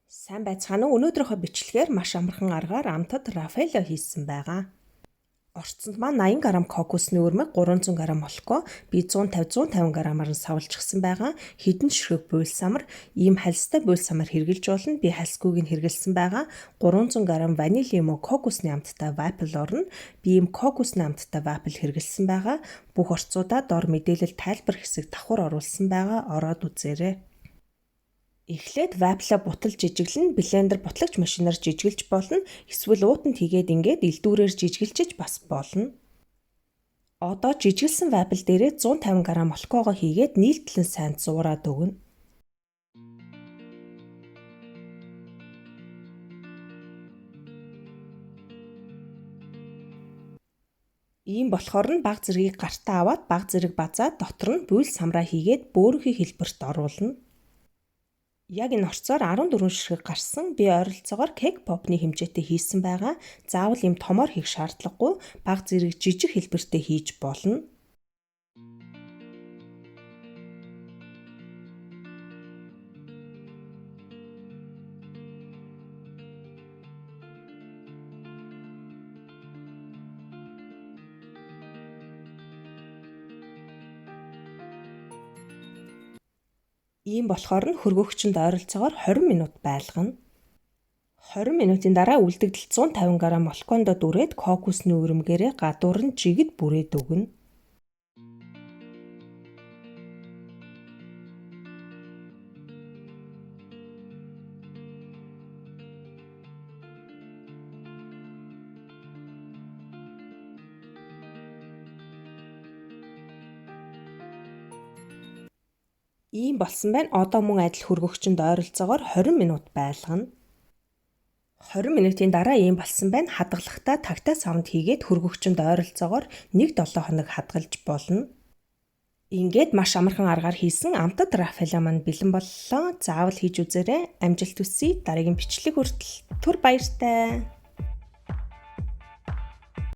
Сайн байцгаана уу? Өнөөдрийнхөө бичлэгээр маш амархан аргаар амтад Рафаэло хийсэн байгаа. Орцонд маань 80 г кокосны өрмөг, 300 г молоко, би 150 г-аар нь савлжчихсан байгаа. Хідэн ширхэг буйлсамар, ийм хальстай буйлсамар хэрглэж болно. Би хальсгүйг нь хэргэлсэн байгаа. 300 г ванили юм уу кокосны амттай вафл орно. Би ийм кокосны амттай вафл хэргэлсэн байгаа. Бүх орцуудаа дор мэдээлэл тайлбар хэсэг давхар оруулсан байгаа. Ороод үзээрэй. Эхлээд вафла бутал жижиглэн блендер бутлагч машинаар жижиглж болно. Эсвэл уутанд хийгээд ингээд элдүүрээр жижиглчиж бас болно. Одоо жижиглсэн вафл дээрээ 150 г молокогоо хийгээд нийлтлэн сайн зуураад өгнө. Ийм болохоор нь баг зэргийг гартаа аваад баг зэрэг базаад дотор нь буйл самраа хийгээд бөөрийнхөө хэлбэрт оруулна. Яг энэ орцоор 14 ширхэг гарсан. Би ойролцоогоор кек попны хэмжээтэй хийсэн байгаа. Заавал ийм томоор хийх шаардлагагүй. Баг зэрэг жижиг хэлбэртэй хийж болно. Ийм болохоор нь хөргөгчөнд ойролцоогоор 20 минут байлгана. 20 минутын дараа үлдэгдэл 150 г молокондо дүрээд кокосны өрөмгээрээ гадуур нь жигэд бүрээд өгнө. Ийм болсон байна. Одоо мөн адил хөргөгчөнд ойролцоогоор 20 минут байлгана. 20 минутын дараа ийм болсон байна. Хадгалахдаа тагтаа савнд хийгээд хөргөгчөнд ойролцоогоор 1-7 хоног хадгалж болно. Ингээд маш амархан аргаар хийсэн амтад Рафаэло маань бэлэн боллоо. Заавал хийж үзээрэй. Амжилт хүсье. Дараагийн бичлэг хүртэл түр баяртай.